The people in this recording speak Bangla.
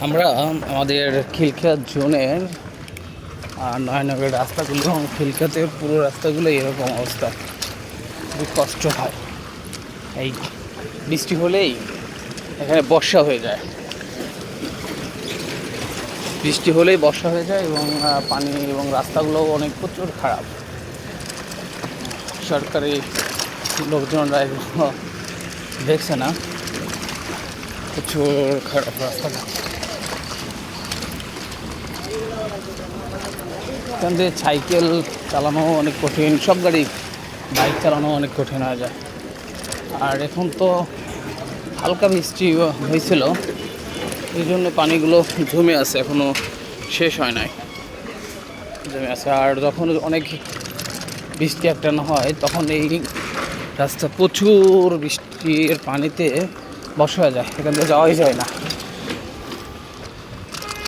আমরা আমাদের খিলখিয়া জোনের নয়নগরের রাস্তাগুলো এবং খিলখিয়াতের পুরো রাস্তাগুলো এরকম অবস্থা, খুব কষ্ট হয়। এই বৃষ্টি হলেই এখানে বর্ষা হয়ে যায়, বৃষ্টি হলেই বর্ষা হয়ে যায় এবং পানি এবং রাস্তাগুলো অনেক প্রচুর খারাপ। সরকারি লোকজনরা এগুলো দেখছে না, প্রচুর খারাপ রাস্তাটা। এখান থেকে সাইকেল চালানো অনেক কঠিন, সব গাড়ি বাইক চালানো অনেক কঠিন হয়ে যায়। আর এখন তো হালকা বৃষ্টি হয়েছিল, এই জন্য পানিগুলো জমে আছে, এখনও শেষ হয় নাই, জমে আছে। আর যখন অনেক বৃষ্টি একটানা হয় তখন এই রাস্তা প্রচুর বৃষ্টির পানিতে বসা যায়, এখান থেকে যাওয়াই যায় না।